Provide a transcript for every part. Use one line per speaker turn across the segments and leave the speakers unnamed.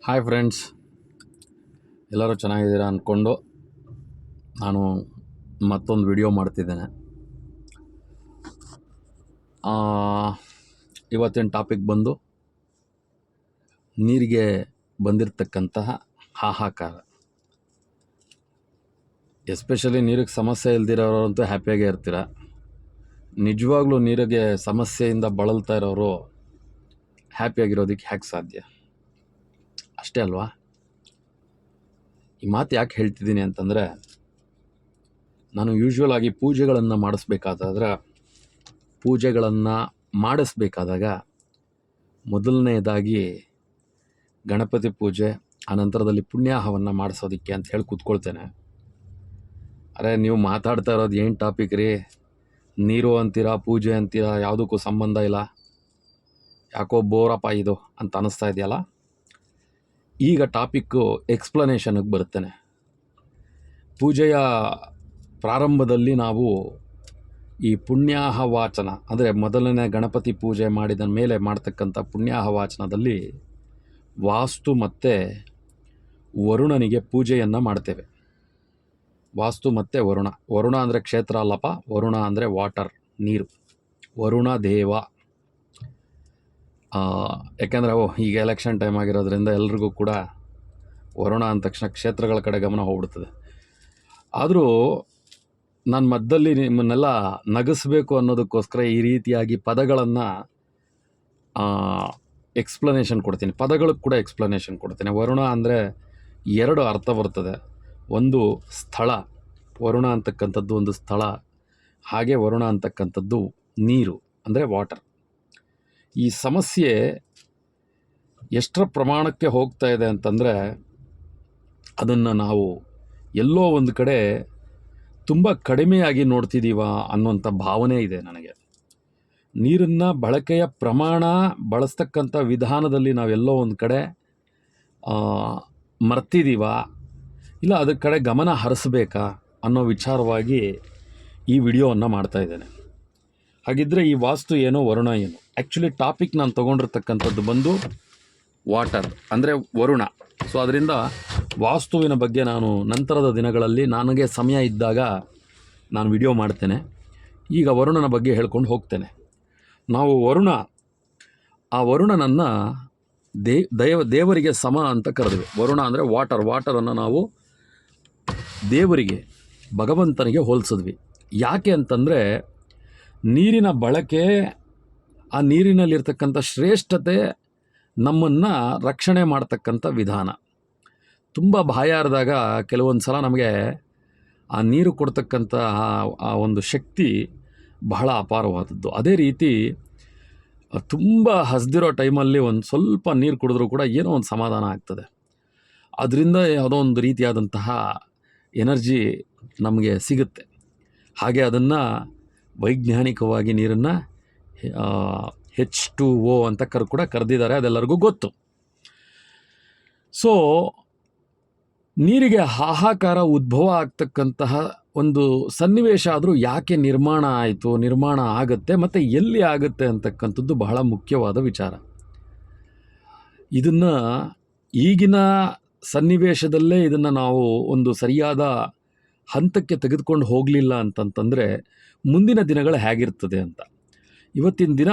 Hi friends, ಎಲ್ಲರೂ ಚೆನ್ನಾಗಿದ್ದೀರಾ ಅಂದ್ಕೊಂಡು ನಾನು ಮತ್ತೊಂದು ವಿಡಿಯೋ ಮಾಡ್ತಿದ್ದೇನೆ. ಇವತ್ತಿನ ಟಾಪಿಕ್ ಬಂದು ನೀರಿಗೆ ಬಂದಿರತಕ್ಕಂತಹ ಹಾಹಾಕಾರ. ಎಸ್ಪೆಷಲಿ ನೀರಿಗೆ ಸಮಸ್ಯೆ ಇಲ್ದಿರೋರಂತೂ ಹ್ಯಾಪಿಯಾಗೇ ಇರ್ತೀರ. ನಿಜವಾಗ್ಲೂ ನೀರಿಗೆ ಸಮಸ್ಯೆಯಿಂದ ಬಳಲ್ತಾ ಇರೋರು ಹ್ಯಾಪಿಯಾಗಿರೋದಕ್ಕೆ ಹೇಗೆ ಸಾಧ್ಯ? ಅಷ್ಟೇ ಅಲ್ವಾ? ಈ ಮಾತು ಯಾಕೆ ಹೇಳ್ತಿದ್ದೀನಿ ಅಂತಂದರೆ, ನಾನು ಯೂಶ್ವಲ್ ಆಗಿ ಪೂಜೆಗಳನ್ನು ಮಾಡಿಸ್ಬೇಕಾದಾಗ ಮೊದಲನೇದಾಗಿ ಗಣಪತಿ ಪೂಜೆ, ಆನಂತರದಲ್ಲಿ ಪುಣ್ಯಾಹವನ್ನು ಮಾಡಿಸೋದಕ್ಕೆ ಅಂತ ಹೇಳಿ ಕೂತ್ಕೊಳ್ತೇನೆ. ಅರೆ, ನೀವು ಮಾತಾಡ್ತಾ ಇರೋದು ಏನು ಟಾಪಿಕ್ ರೀ? ನೀರು ಅಂತೀರಾ, ಪೂಜೆ ಅಂತೀರಾ, ಯಾವುದಕ್ಕೂ ಸಂಬಂಧ ಇಲ್ಲ, ಯಾಕೋ ಬೋರಪ್ಪ ಇದು ಅಂತ ಅನ್ನಿಸ್ತಾ ಇದೆಯಲ್ಲ. ಈಗ ಟಾಪಿಕ್ಕು ಎಕ್ಸ್ಪ್ಲನೇಷನ್ಗೆ ಬರುತ್ತೇನೆ. ಪೂಜೆಯ ಪ್ರಾರಂಭದಲ್ಲಿ ನಾವು ಈ ಪುಣ್ಯಾಹ ವಾಚನ, ಅಂದರೆ ಮೊದಲನೇ ಗಣಪತಿ ಪೂಜೆ ಮಾಡಿದ ಮೇಲೆ ಮಾಡ್ತಕ್ಕಂಥ ಪುಣ್ಯಾಹ ವಾಚನದಲ್ಲಿ ವಾಸ್ತು ಮತ್ತು ವರುಣನಿಗೆ ಪೂಜೆಯನ್ನು ಮಾಡ್ತೇವೆ. ವಾಸ್ತು ಮತ್ತು ವರುಣ ಅಂದರೆ ಕ್ಷೇತ್ರ ಅಲ್ಲಪ್ಪ, ವರುಣ ಅಂದರೆ ವಾಟರ್, ನೀರು, ವರುಣ ದೇವ. ಯಾಕೆಂದರೆ ಈಗ ಎಲೆಕ್ಷನ್ ಟೈಮ್ ಆಗಿರೋದ್ರಿಂದ ಎಲ್ರಿಗೂ ಕೂಡ ವರುಣ ಅಂದ ತಕ್ಷಣ ಕ್ಷೇತ್ರಗಳ ಕಡೆ ಗಮನ ಹೋಗ್ಬಿಡ್ತದೆ. ಆದರೂ ನಾನು ಮಧ್ಯದಲ್ಲಿ ನಿಮ್ಮನ್ನೆಲ್ಲ ನಗಿಸ್ಬೇಕು ಅನ್ನೋದಕ್ಕೋಸ್ಕರ ಈ ರೀತಿಯಾಗಿ ಪದಗಳನ್ನು ಎಕ್ಸ್ಪ್ಲನೇಷನ್ ಕೊಡ್ತೀನಿ. ಪದಗಳಿಗೆ ಕೂಡ ಎಕ್ಸ್ಪ್ಲನೇಷನ್ ಕೊಡ್ತೀನಿ. ವರುಣ ಅಂದರೆ ಎರಡು ಅರ್ಥ ಬರ್ತದೆ. ಒಂದು ಸ್ಥಳ, ವರುಣ ಅಂತಕ್ಕಂಥದ್ದು ಒಂದು ಸ್ಥಳ. ಹಾಗೆ ವರುಣ ಅಂತಕ್ಕಂಥದ್ದು ನೀರು, ಅಂದರೆ ವಾಟರ್. ಈ ಸಮಸ್ಯೆ ಎಷ್ಟರ ಪ್ರಮಾಣಕ್ಕೆ ಹೋಗ್ತಾ ಇದೆ ಅಂತಂದರೆ, ಅದನ್ನು ನಾವು ಎಲ್ಲೋ ಒಂದು ಕಡೆ ತುಂಬ ಕಡಿಮೆಯಾಗಿ ನೋಡ್ತಿದ್ದೀವ ಅನ್ನುವಂಥ ಭಾವನೆ ಇದೆ ನನಗೆ. ನೀರನ್ನು ಬಳಕೆಯ ಪ್ರಮಾಣ, ಬಳಸ್ತಕ್ಕಂಥ ವಿಧಾನದಲ್ಲಿ ನಾವೆಲ್ಲೋ ಒಂದು ಕಡೆ ಮರ್ತಿದ್ದೀವ, ಇಲ್ಲ ಅದ್ರ ಕಡೆ ಗಮನ ಹರಿಸ್ಬೇಕಾ ಅನ್ನೋ ವಿಚಾರವಾಗಿ ಈ ವಿಡಿಯೋವನ್ನು ಮಾಡ್ತಾಯಿದ್ದೇನೆ. ಹಾಗಿದ್ದರೆ ಈ ವಾಸ್ತು ಏನೋ, ವರುಣ ಏನು? ಆ್ಯಕ್ಚುಲಿ ಟಾಪಿಕ್ ನಾನು ತೊಗೊಂಡಿರ್ತಕ್ಕಂಥದ್ದು ಬಂದು ವಾಟರ್, ಅಂದರೆ ವರುಣ. ಸೊ ಅದರಿಂದ ವಾಸ್ತುವಿನ ಬಗ್ಗೆ ನಾನು ನಂತರದ ದಿನಗಳಲ್ಲಿ ನನಗೆ ಸಮಯ ಇದ್ದಾಗ ನಾನು ವಿಡಿಯೋ ಮಾಡ್ತೇನೆ. ಈಗ ವರುಣನ ಬಗ್ಗೆ ಹೇಳ್ಕೊಂಡು ಹೋಗ್ತೇನೆ. ನಾವು ಆ ವರುಣನನ್ನು ದೇವರಿಗೆ ಸಮ ಅಂತ ಕರೆದ್ವಿ. ವರುಣ ಅಂದರೆ ವಾಟರನ್ನು ನಾವು ದೇವರಿಗೆ, ಭಗವಂತನಿಗೆ ಹೋಲಿಸಿದ್ವಿ. ಯಾಕೆ ಅಂತಂದರೆ, ನೀರಿನ ಬಳಕೆ, ಆ ನೀರಿನಲ್ಲಿರ್ತಕ್ಕಂಥ ಶ್ರೇಷ್ಠತೆ ನಮ್ಮನ್ನು ರಕ್ಷಣೆ ಮಾಡ್ತಕ್ಕಂಥ ವಿಧಾನ. ತುಂಬ ಬಾಯಾರಿದಾಗ ಕೆಲವೊಂದು ಸಲ ನಮಗೆ ಆ ನೀರು ಕೊಡ್ತಕ್ಕಂಥ ಆ ಒಂದು ಶಕ್ತಿ ಬಹಳ ಅಪಾರವಾದದ್ದು. ಅದೇ ರೀತಿ ತುಂಬ ಹಸಿದಿರೋ ಟೈಮಲ್ಲಿ ಒಂದು ಸ್ವಲ್ಪ ನೀರು ಕುಡಿದ್ರೂ ಕೂಡ ಏನೋ ಒಂದು ಸಮಾಧಾನ ಆಗ್ತದೆ. ಅದರಿಂದ ಯಾವುದೋ ಒಂದು ರೀತಿಯಾದಂತಹ ಎನರ್ಜಿ ನಮಗೆ ಸಿಗುತ್ತೆ. ಹಾಗೆ ಅದನ್ನು ವೈಜ್ಞಾನಿಕವಾಗಿ ನೀರನ್ನು H2O ಅಂತ ಕೂಡ ಕರೆದಿದ್ದಾರೆ, ಅದೆಲ್ಲರಿಗೂ ಗೊತ್ತು. ಸೊ ನೀರಿಗೆ ಹಾಹಾಕಾರ ಉದ್ಭವ ಆಗ್ತಕ್ಕಂತಹ ಒಂದು ಸನ್ನಿವೇಶ ಆದರೂ ಯಾಕೆ ನಿರ್ಮಾಣ ಆಗುತ್ತೆ ಮತ್ತು ಎಲ್ಲಿ ಆಗುತ್ತೆ ಅಂತಕ್ಕಂಥದ್ದು ಬಹಳ ಮುಖ್ಯವಾದ ವಿಚಾರ. ಇದನ್ನು ಈಗಿನ ಸನ್ನಿವೇಶದಲ್ಲೇ ಇದನ್ನು ನಾವು ಒಂದು ಸರಿಯಾದ ಹಂತಕ್ಕೆ ತೆಗೆದುಕೊಂಡು ಹೋಗಲಿಲ್ಲ ಅಂತಂತಂದರೆ ಮುಂದಿನ ದಿನಗಳು ಹೇಗಿರ್ತದೆ ಅಂತ. ಇವತ್ತಿನ ದಿನ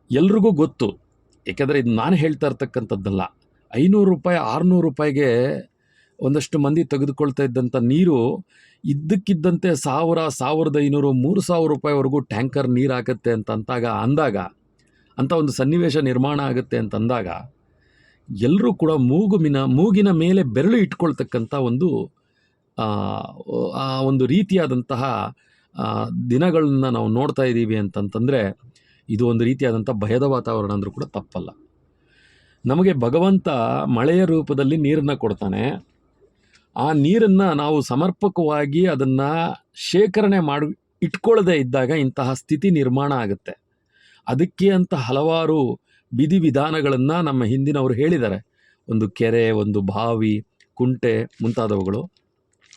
ಎಲ್ರಿಗೂ ಗೊತ್ತು, ಏಕೆಂದರೆ ಇದು ನಾನು ಹೇಳ್ತಾ ಇರ್ತಕ್ಕಂಥದ್ದಲ್ಲ. 500 ರೂಪಾಯಿ 600 ರೂಪಾಯಿಗೆ ಒಂದಷ್ಟು ಮಂದಿ ತೆಗೆದುಕೊಳ್ತಾ ಇದ್ದಂಥ ನೀರು ಇದ್ದಕ್ಕಿದ್ದಂತೆ 1000, 1500, 3000 ರೂಪಾಯಿವರೆಗೂ ಟ್ಯಾಂಕರ್ ನೀರು ಆಗುತ್ತೆ ಅಂದಾಗ ಅಂಥ ಒಂದು ಸನ್ನಿವೇಶ ನಿರ್ಮಾಣ ಆಗುತ್ತೆ ಅಂತಂದಾಗ ಎಲ್ಲರೂ ಕೂಡ ಮೂಗಿನ ಮೇಲೆ ಬೆರಳು ಇಟ್ಕೊಳ್ತಕ್ಕಂಥ ಒಂದು ರೀತಿಯಾದಂತಹ ದಿನಗಳನ್ನ ನಾವು ನೋಡ್ತಾ ಇದ್ದೀವಿ ಅಂತಂತಂದರೆ ಇದು ಒಂದು ರೀತಿಯಾದಂಥ ಭಯದ ವಾತಾವರಣ ಅಂದರೂ ಕೂಡ ತಪ್ಪಲ್ಲ. ನಮಗೆ ಭಗವಂತ ಮಳೆಯ ರೂಪದಲ್ಲಿ ನೀರನ್ನು ಕೊಡ್ತಾನೆ. ಆ ನೀರನ್ನು ನಾವು ಸಮರ್ಪಕವಾಗಿ ಅದನ್ನು ಶೇಖರಣೆ ಮಾಡಿ ಇಟ್ಕೊಳ್ಳದೇ ಇದ್ದಾಗ ಇಂತಹ ಸ್ಥಿತಿ ನಿರ್ಮಾಣ ಆಗುತ್ತೆ. ಅದಕ್ಕೆ ಅಂತ ಹಲವಾರು ವಿಧಿವಿಧಾನಗಳನ್ನು ನಮ್ಮ ಹಿಂದಿನವರು ಹೇಳಿದ್ದಾರೆ. ಒಂದು ಕೆರೆ, ಒಂದು ಬಾವಿ, ಕುಂಟೆ ಮುಂತಾದವುಗಳು.